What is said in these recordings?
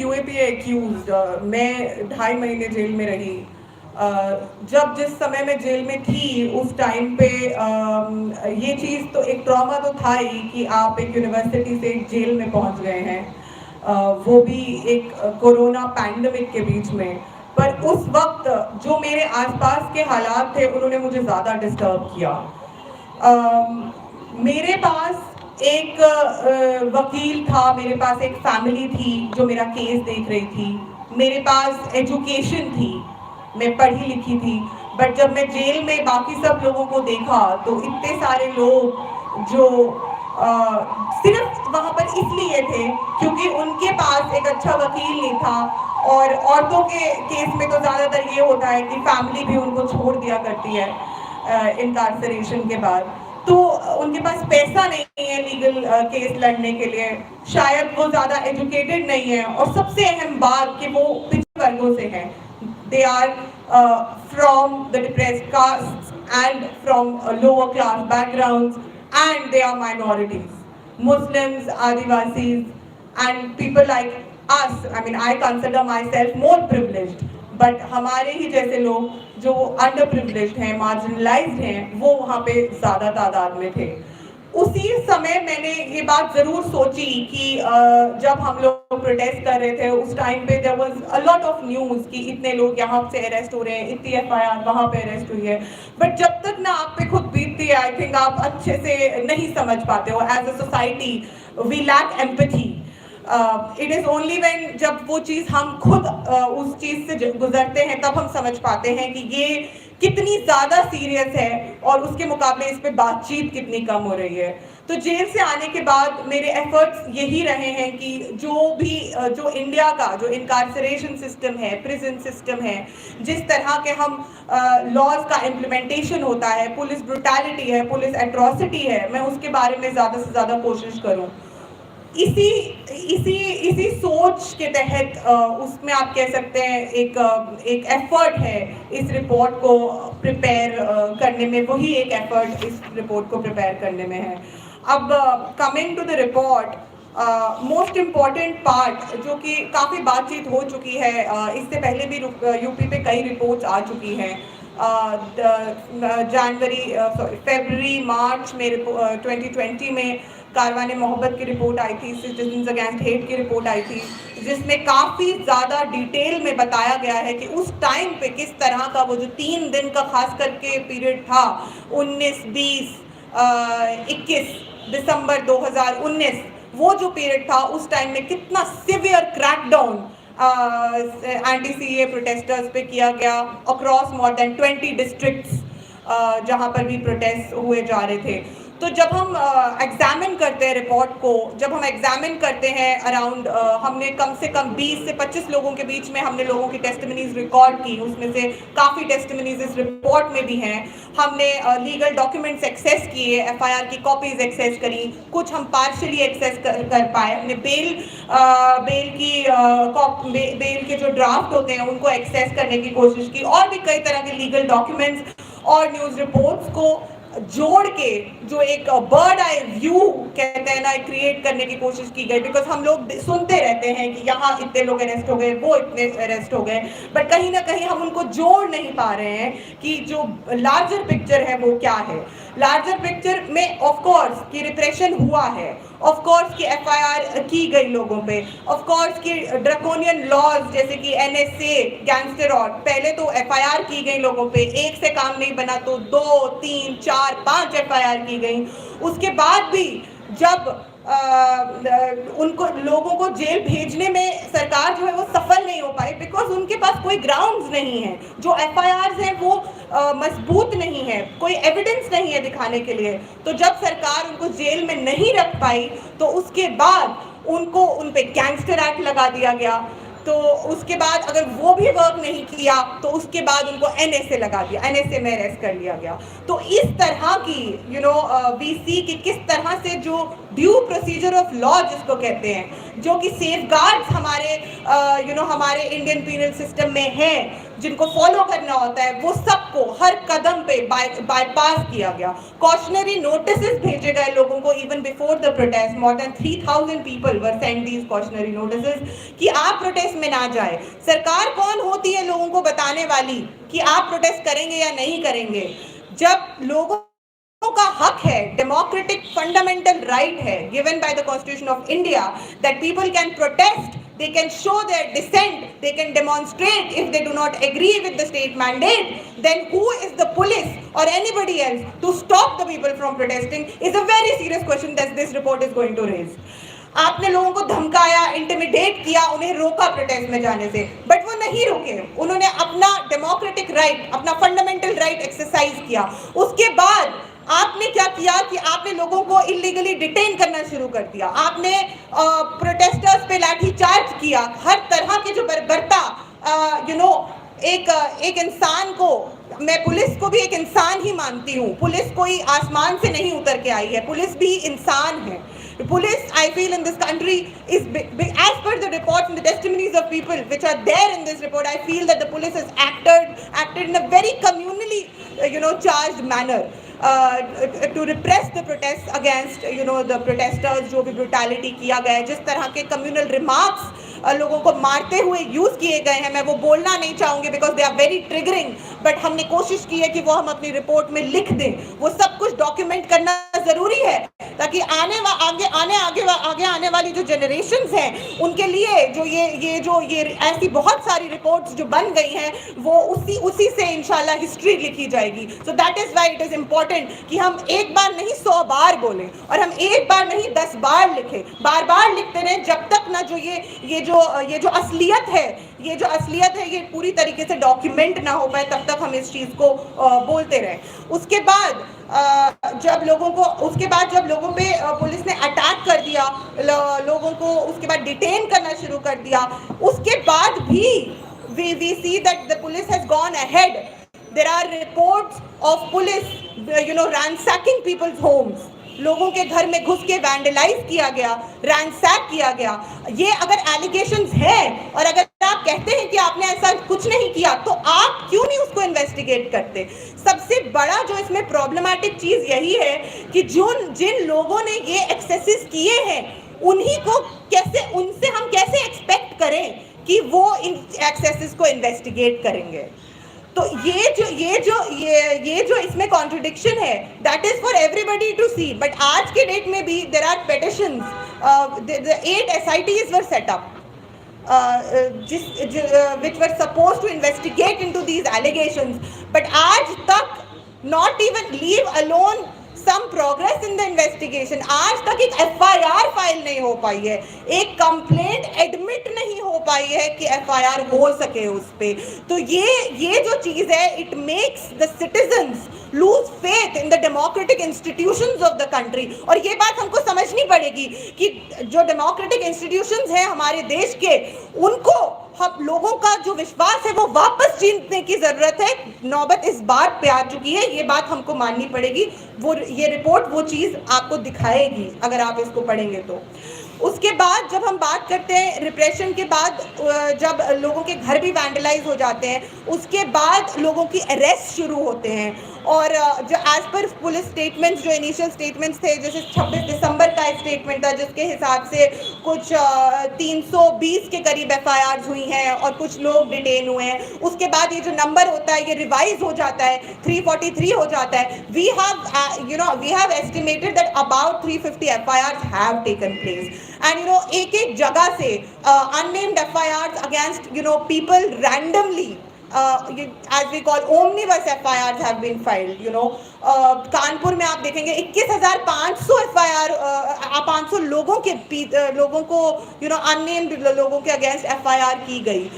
UAPA accused, मैं 2.5 महीने jail में रही। जब जिस समय मैं जेल में थी उस टाइम पे ये चीज़ तो एक ट्रॉमा तो था ही कि आप एक यूनिवर्सिटी से एक जेल में पहुंच गए हैं, वो भी एक कोरोना पैंडमिक के बीच में। पर उस वक्त जो मेरे आसपास के हालात थे उन्होंने मुझे ज़्यादा डिस्टर्ब किया। मेरे पास एक वकील था, मेरे पास एक फैमिली थी जो मेरा केस देख रही थी, मेरे पास एजुकेशन थी, मैं पढ़ी लिखी थी। बट जब मैं जेल में बाकी सब लोगों को देखा तो इतने सारे लोग जो सिर्फ वहाँ पर इसलिए थे क्योंकि उनके पास एक अच्छा वकील नहीं था। और औरतों के केस में तो ज़्यादातर ये होता है कि फैमिली भी उनको छोड़ दिया करती है इनकार्सरेशन के बाद, तो उनके पास पैसा नहीं है लीगल केस लड़ने के लिए, शायद वो ज़्यादा एजुकेटेड नहीं है, और सबसे अहम बात कि वो पिछड़े वर्गों से हैं। They are from the depressed caste and from lower class backgrounds and they are minorities, Muslims, Adivasis, and people like us. I mean, I consider myself more privileged. But हमारे ही जैसे लोग जो अंडर प्रिविलेज्ड हैं, marginalised हैं, वो वहाँ पे ज़्यादा तादाद में थे। उसी समय मैंने ये बात ज़रूर सोची कि जब हम लोग प्रोटेस्ट कर रहे थे उस टाइम पे there was a lot of news कि इतने लोग यहाँ से अरेस्ट हो रहे हैं, इतनी एफआईआर वहाँ पे अरेस्ट हुई है। बट जब तक ना आप पे खुद बीतती है, आई थिंक आप अच्छे से नहीं समझ पाते हो। As a society we lack empathy. It is only when जब वो चीज़ हम खुद उस चीज़ से गुजरते हैं तब हम समझ पाते हैं कि ये कितनी ज़्यादा सीरियस है और उसके मुकाबले इस पे बातचीत कितनी कम हो रही है। तो जेल से आने के बाद मेरे एफर्ट्स यही रहे हैं कि जो इंडिया का जो इनकार्सरेशन सिस्टम है, प्रिजन सिस्टम है, जिस तरह के हम लॉज का इम्प्लीमेंटेशन होता है, पुलिस ब्रुटैलिटी है, पुलिस एट्रॉसिटी है, मैं उसके बारे में ज़्यादा से ज़्यादा कोशिश करूँ। इसी सोच के तहत उसमें आप कह सकते हैं एक एफर्ट है इस रिपोर्ट को प्रिपेयर करने में, वही एक एफर्ट इस रिपोर्ट को प्रिपेयर करने में है। अब coming to the report, most important part जो कि काफ़ी बातचीत हो चुकी है, इससे पहले भी यूपी पे कई रिपोर्ट्स आ चुकी हैं। फरवरी मार्च में 2020 में कारवाने मोहब्बत की रिपोर्ट आई थी, सिटीजन्स अगेंस्ट हेट की रिपोर्ट आई थी, जिसमें काफ़ी ज़्यादा डिटेल में बताया गया है कि उस टाइम पे किस तरह का वो जो 3 दिन का खास करके पीरियड था, 19, 20, 21 दिसंबर 2019, वो जो पीरियड था उस टाइम में कितना severe crackdown anti CA protesters पे किया गया अक्रॉस मोर देन 20 डिस्ट्रिक्ट्स जहाँ पर भी प्रोटेस्ट हुए जा रहे थे। तो जब हम एग्जामिन करते हैं रिपोर्ट को, जब हम एग्जामिन करते हैं अराउंड हमने कम से कम 20 से 25 लोगों के बीच में हमने लोगों की टेस्टिमनीज रिकॉर्ड की, उसमें से काफ़ी टेस्टिमनीज इस रिपोर्ट में भी हैं। हमने लीगल डॉक्यूमेंट्स एक्सेस किए, एफआईआर की कॉपीज एक्सेस करी, कुछ हम पार्शली एक्सेस कर पाए, हमने बेल के जो ड्राफ्ट होते हैं उनको एक्सेस करने की कोशिश की, और भी कई तरह के लीगल डॉक्यूमेंट्स और न्यूज़ रिपोर्ट्स को जोड़ के जो एक बर्ड आई व्यू कहते हैं ना, क्रिएट करने की कोशिश की गई। बिकॉज हम लोग सुनते रहते हैं कि यहाँ इतने लोग अरेस्ट हो गए, वो इतने अरेस्ट हो गए, बट कहीं ना कहीं हम उनको जोड़ नहीं पा रहे हैं कि जो लार्जर पिक्चर है वो क्या है। लार्जर पिक्चर में ऑफ कोर्स कि रिप्रेशन हुआ है, ऑफ कोर्स कि एफआईआर की गई लोगों पे, ऑफ कोर्स कि ड्रैकोनियन लॉज जैसे कि एनएसए, गैंगस्टर और पहले तो एफआईआर की गई लोगों पे, एक से काम नहीं बना तो 2, 3, 4, 5 एफआईआर की गई। उसके बाद भी जब उनको लोगों को जेल भेजने में सरकार जो है वो सफल नहीं हो पाई, बिकॉज उनके पास कोई ग्राउंड्स नहीं है, जो एफआईआर्स हैं वो मजबूत नहीं है, कोई एविडेंस नहीं है दिखाने के लिए। तो जब सरकार उनको जेल में नहीं रख पाई तो उसके बाद उनको उन पे गैंगस्टर एक्ट लगा दिया गया। तो उसके बाद अगर वो भी वर्क नहीं किया तो उसके बाद उनको एनएसए लगा दिया, एनएसए में अरेस्ट कर लिया गया। तो इस तरह की वी सी कि किस तरह से जो ड्यू प्रोसीजर ऑफ लॉ जिसको कहते हैं, जो कि सेफगार्ड्स हमारे हमारे इंडियन पीनल सिस्टम में है, जिनको फॉलो करना होता है, वो सबको हर कदम पे बाईपास किया गया। कॉशनरी नोटिसेस भेजे गए लोगों को even before the protest. More than 3000 people were sent these cautionary notices कि आप प्रोटेस्ट में ना जाए। सरकार कौन होती है लोगों को बताने वाली कि आप प्रोटेस्ट करेंगे या नहीं करेंगे? जब लोगों का हक है, डेमोक्रेटिक फंडामेंटल राइट है given by the constitution of India that people can protest, they can show their dissent, they can demonstrate if they do not agree with the state mandate, then who is the police or anybody else to stop the people from protesting is a very serious question that this report is going to raise. आपने लोगों को धमकाया, intimidate किया, उन्हें रोका protest में जाने से, बट वो नहीं रुके। उन्होंने अपना डेमोक्रेटिक राइट, अपना फंडामेंटल राइट एक्सरसाइज किया। उसके बाद आपने क्या किया कि आपने लोगों को इलीगली डिटेन करना शुरू कर दिया। आपने प्रोटेस्टर्स पे लाठीचार्ज किया। हर तरह के जो बर्बरता एक इंसान को, मैं पुलिस को भी एक इंसान ही मानती हूँ। पुलिस कोई आसमान से नहीं उतर के आई है, पुलिस भी इंसान है। Police, I feel, in this country is, as per the reports and the testimonies of people which are there in this report, I feel that the police has acted in a very communally, charged manner to repress the protests against, the protesters। जो भी brutality किया गया है, जिस तरह के communal remarks लोगों को मारते हुए यूज किए गए हैं, मैं वो बोलना नहीं चाहूंगी because they are very triggering, but हमने कोशिश की है कि वो हम अपनी रिपोर्ट में लिख दें। वो सब कुछ डॉक्यूमेंट करना जरूरी है ताकि आगे आने वाली जो जनरेशंस हैं उनके लिए जो ये ऐसी बहुत सारी रिपोर्ट्स जो बन गई हैं वो उसी से इंशाल्लाह हिस्ट्री लिखी जाएगी। So that is why it is important कि हम एक बार नहीं 100 बार बोलें और हम एक बार नहीं 10 बार लिखें, बार बार लिखते रहें जब तक ना जो ये जो असलियत है ये पूरी तरीके से डॉक्यूमेंट ना हो पाए, तब तक हम इस चीज़ को बोलते रहें। उसके बाद जब लोगों पे पुलिस ने अटैक कर दिया, लोगों को उसके बाद डिटेन करना शुरू कर दिया, उसके बाद भी we see that the police has gone ahead. There are reports of police ransacking people's homes. लोगों के घर में घुस के वैंडलाइज किया गया, रैंसैक किया गया। ये अगर एलिगेशंस हैं और अगर आप कहते हैं कि आपने ऐसा कुछ नहीं किया, तो आप क्यों नहीं उसको इन्वेस्टिगेट करते? सबसे बड़ा जो इसमें प्रॉब्लमैटिक चीज़ यही है कि जिन लोगों ने ये एक्सेसेस किए हैं उनसे हम कैसे एक्सपेक्ट करें कि वो इन एक्सेसेस को इन्वेस्टिगेट करेंगे? तो ये जो इसमें कॉन्ट्रडिक्शन है, that is for everybody to see. But आज के डेट में भी there are petitions, 8 SITs were set up which were supposed to investigate into these allegations, but आज तक not even leave alone some progress in the investigation, आज तक एक FIR file नहीं हो पाई है, एक कंप्लेंट एडमिट नहीं हो पाई है कि FIR हो सके उस पे। तो ये जो चीज़ है, it makes the citizens lose faith in the democratic institutions of the country. और ये बात हमको समझनी पड़ेगी कि जो डेमोक्रेटिक इंस्टीट्यूशंस हैं हमारे देश के, उनको हम लोगों का जो विश्वास है वो वापस जीतने की जरूरत है। नौबत इस बात पे आ चुकी है, ये बात हमको माननी पड़ेगी। ये रिपोर्ट वो चीज़ आपको दिखाएगी अगर आप इसको पढ़ेंगे तो। उसके बाद जब हम बात करते हैं रिप्रेशन के बाद, जब लोगों के घर भी वैंडलाइज हो जाते हैं, उसके बाद लोगों की अरेस्ट शुरू होते हैं। और जो एज पर पुलिस स्टेटमेंट्स, जो इनिशियल स्टेटमेंट्स थे, जैसे 26 दिसंबर का एक स्टेटमेंट था जिसके हिसाब से कुछ 320 के करीब FIRs हुई हैं और कुछ लोग डिटेन हुए हैं। उसके बाद ये जो नंबर होता है ये रिवाइज हो जाता है, 343 हो जाता है। We have estimated that about 350 FIRs have taken place. And एक जगह से unnamed FIRs against people randomly, as we call omnibus FIRs have been filed. Kanpur में आप देखेंगे 21,500 FIR, 500 लोगों को unnamed लोगों के अगेंस्ट FIR की गई।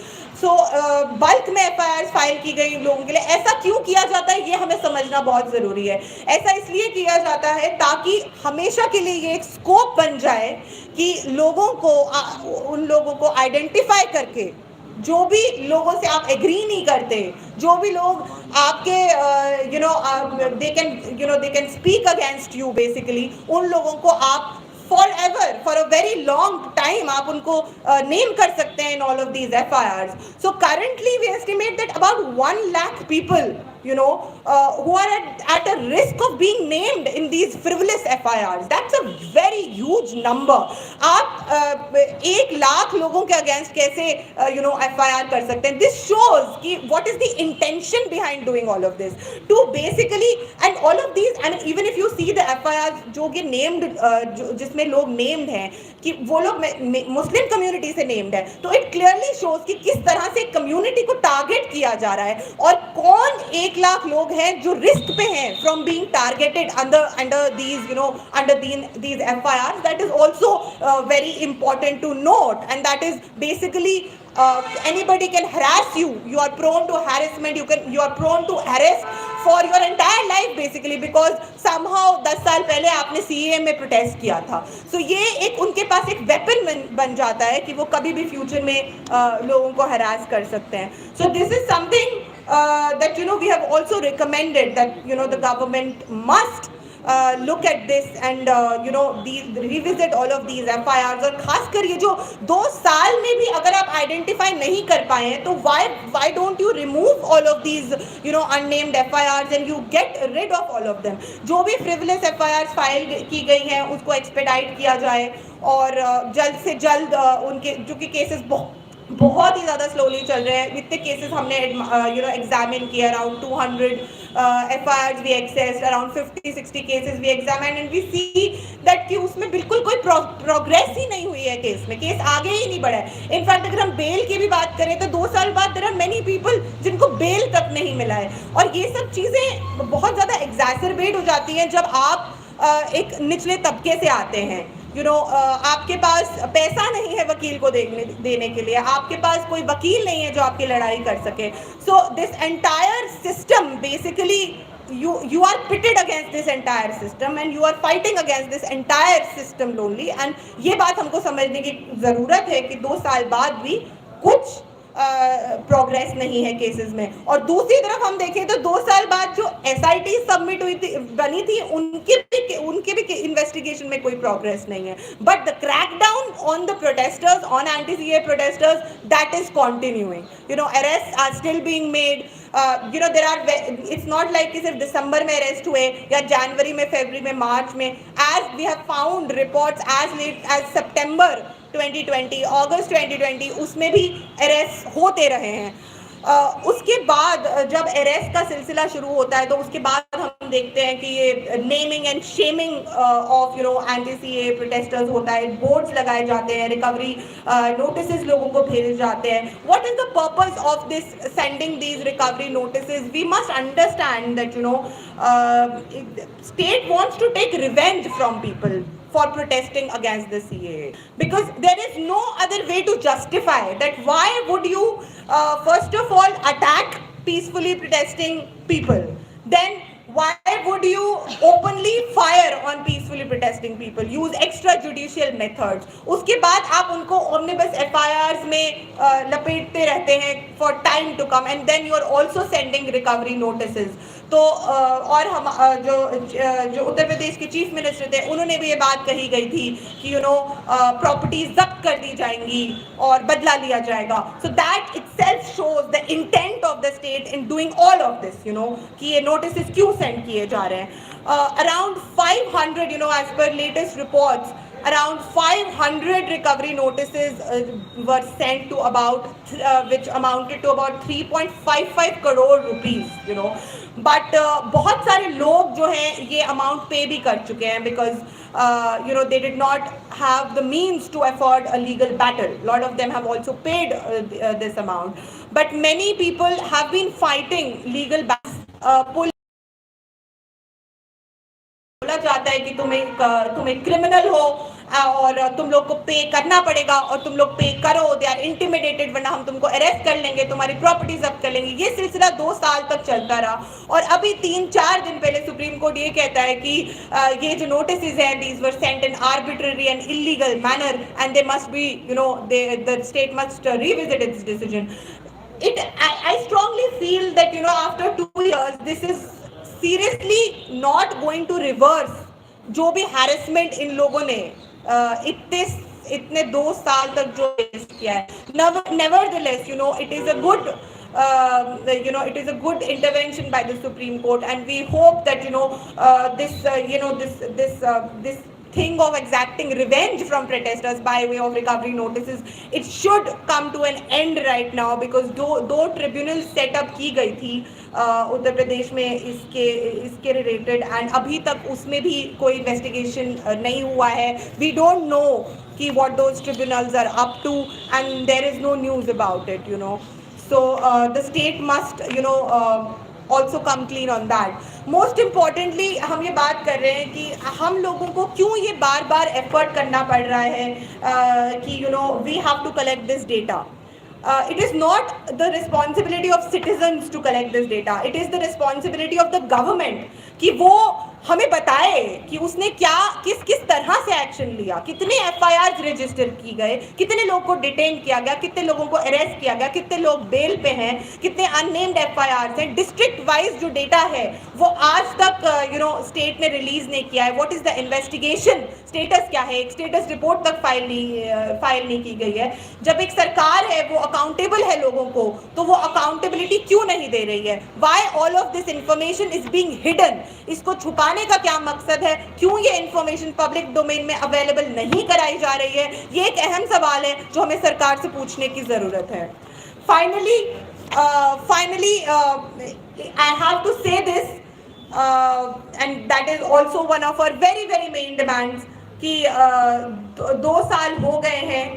बल्क में FIRs फाइल की गई लोगों के लिए। ऐसा क्यों किया जाता है ये हमें समझना बहुत ज़रूरी है। ऐसा इसलिए किया जाता है ताकि हमेशा के लिए ये एक स्कोप बन जाए कि उन लोगों को आइडेंटिफाई करके, जो भी लोगों से आप एग्री नहीं करते, जो भी लोग आपके they can speak against you basically, उन लोगों को आप forever, for a very long time आप उनको name कर सकते हैं in all of these FIRs. So currently we estimate that about 1 lakh people, you know, who are at a risk of being named in these frivolous FIRs. That's a very huge number. आप 1 लाख लोगों के against कैसे you know FIR कर सकते हैं? This shows कि what is the intention behind doing all of this, to basically, and all of these, and even if you see the FIRs जो कि named जिसमें लोग named हैं कि वो लोग मुस्लिम कम्युनिटी से named है, तो it clearly shows कि किस तरह से कम्युनिटी को टारगेट किया जा रहा है और कौन 1 लाख लोग हैं जो रिस्क पे हैं from being targeted under these, you know, under these FIRs. That is also very important to note, and that is basically anybody can harass you. You are prone to harassment. You are prone to arrest for your entire life basically because somehow 10 साल पहले आपने CAA में protest किया था. So ये एक उनके पास एक वेपन बन जाता है कि वो कभी भी फ्यूचर में लोगों को हरास कर सकते हैं. So this is something that, you know, we have also recommended that, you know, the government must look at this and you know revisit all of these FIRs. और खासकर ये जो 2 साल में भी अगर आप आइडेंटिफाई नहीं कर पाए हैं तो why don't you remove all of these, you know, unnamed FIRs and you get rid of all of them. जो भी frivolous FIRs फाइल की गई हैं उसको एक्सपेडाइट किया जाए और जल्द से जल्द उनके जो कि केसेस बहुत ही ज़्यादा स्लोली चल रहे हैं. इतने केसेस हमने यू नो एग्जामिन किए, around 200 FIRs we accessed, around 50-60 cases we examined and we see that कि उसमें बिल्कुल कोई प्रोग्रेस ही नहीं हुई है केस में. केस आगे ही नहीं बढ़ा है. इनफैक्ट अगर हम बेल की भी बात करें तो 2 साल बाद there are many people जिनको बेल तक नहीं मिला है. और ये सब चीज़ें बहुत ज़्यादा एग्जैसरबेट हो जाती हैं जब आप एक निचले तबके से आते हैं. You know, आपके पास पैसा नहीं है वकील को देने के लिए, आपके पास कोई वकील नहीं है जो आपकी लड़ाई कर सके. So this entire system basically you are pitted against this entire system and you are fighting against this entire system lonely. And ये बात हमको समझने की ज़रूरत है कि 2 साल बाद भी कुछ प्रोग्रेस नहीं है केसेस में. और दूसरी तरफ हम देखें तो 2 साल बाद जो SIT सबमिट हुई थी बनी थी उनके भी इन्वेस्टिगेशन में कोई प्रोग्रेस नहीं है. But the crackdown on the protesters, on anti CAA protesters, that is continuing. You know arrest are still being made. You know there are, it's not like कि सिर्फ दिसंबर में अरेस्ट हुए या जनवरी में, फरवरी में, मार्च में. As we have found reports as late as September 2020, अगस्त 2020 उसमें भी अरेस्ट होते रहे हैं. उसके बाद जब अरेस्ट का सिलसिला शुरू होता है तो उसके बाद हम देखते हैं कि ये naming and shaming of you know anti CAA protesters होता है. बोर्ड्स लगाए जाते हैं, रिकवरी नोटिसेस लोगों को भेजे जाते हैं. What is the purpose of this sending these recovery notices? We must understand that you know state wants to take revenge from people for protesting against the CAA, because there is no other way to justify that. Why would you first of all attack peacefully protesting people? Then why would you openly fire on peacefully protesting people, use extrajudicial methods? उसके बाद आप उनको omnibus FIRs में लपेटते रहते हैं for time to come, and then you are also sending recovery notices. तो और हम जो उत्तर प्रदेश के चीफ मिनिस्टर थे उन्होंने भी ये बात कही गई थी कि यू नो प्रॉपर्टीज जब्त कर दी जाएंगी और बदला लिया जाएगा. So that itself shows the intent of the state in doing all of this. You know कि ये नोटिस क्यों सेंड किए जा रहे हैं. Around 500, you know as per latest reports, around 500 recovery notices were sent to about which amounted to about 3.55 crore rupees, you know. But बहुत सारे लोग जो हैं ये amount pay भी कर चुके हैं because you know they did not have the means to afford a legal battle. A lot of them have also paid this amount, but many people have been fighting legal battles. बोला जाता है कि तुम्हें criminal हो और तुम लोग को पे करना पड़ेगा और तुम लोग पे करो, दे आर इंटिमिडेटेड, वरना हम तुमको अरेस्ट कर लेंगे, तुम्हारी प्रॉपर्टी जब्त कर लेंगे. ये सिलसिला 2 साल तक चलता रहा और अभी 3-4 दिन पहले सुप्रीम कोर्ट ये कहता है कि ये जो नोटिस हैं these were sent in arbitrary and illegal manner and they must be, you know, the state must revisit it's decision. I strongly feel that, you know, after 2 years this is seriously not going to reverse जो भी harassment इन लोगों ने इतने 2 साल तक जो किया है, nevertheless, it is a good it is a good intervention by the Supreme Court, and we hope that this thing of exacting revenge from protesters by way of recovery notices, it should come to an end right now, because दो tribunal setup की गई थी उत्तर प्रदेश में इसके related, and अभी तक उसमें भी कोई इन्वेस्टिगेशन नहीं हुआ है. वी डोंट नो कि what those tribunals are up to, and there is no news about it. So the state must also come clean on that. Most importantly, हम ये बात कर रहे हैं कि हम लोगों को क्यों ये बार बार एफर्ट करना पड़ रहा है कि we have to collect this data. It is not the responsibility of citizens to collect this data. It is the responsibility of the government कि वो हमें बताए कि उसने किस तरह से एक्शन लिया, कितने एफआईआर रजिस्टर की गए, कितने लोगों को डिटेन किया गया, कितने लोगों को अरेस्ट किया गया, कितने लोग बेल पे हैं, कितने अननेम्ड एफआईआर हैं. डिस्ट्रिक्ट वाइज जो डेटा है वो आज तक स्टेट ने रिलीज नहीं किया है. What is the investigation status, क्या है, एक स्टेटस रिपोर्ट तक फाइल नहीं की गई है. जब एक सरकार है वो अकाउंटेबल है लोगों को, तो वो अकाउंटेबिलिटी क्यों नहीं दे रही है? Why all of this information is being hidden? इसको छुपाने का क्या मकसद है? क्यों ये इंफॉर्मेशन पब्लिक डोमेन में अवेलेबल नहीं कराई जा रही है? ये एक अहम सवाल है जो हमें सरकार से पूछने की जरूरत है. Finally I have to say this, and that is also one of our very very main demands कि 2 साल हो गए हैं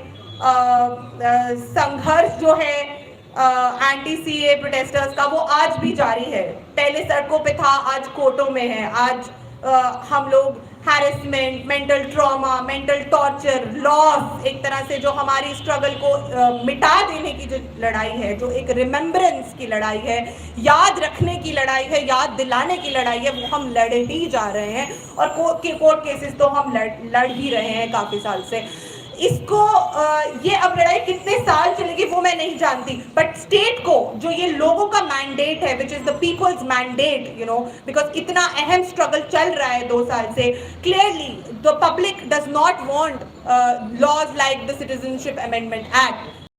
संघर्ष जो है एंटी सीए प्रोटेस्टर्स का, वो आज भी जारी है. पहले सड़कों पे था, आज कोर्टों में है. आज हम लोग harassment, mental trauma, mental torture, loss, एक तरह से जो हमारी स्ट्रगल को मिटा देने की जो लड़ाई है, जो एक रिमेम्बरेंस की लड़ाई है, याद रखने की लड़ाई है, याद दिलाने की लड़ाई है, वो हम लड़ ही जा रहे हैं. और कोर्ट केसेस तो हम लड़ ही रहे हैं काफ़ी साल से. इसको ये अब लड़ाई कितने साल चलेगी वो मैं नहीं जानती, बट स्टेट को जो ये लोगों का मैंडेट है, which is the people's mandate, because इतना अहम स्ट्रगल चल रहा है 2 साल से, clearly the public does not want laws like the citizenship amendment act.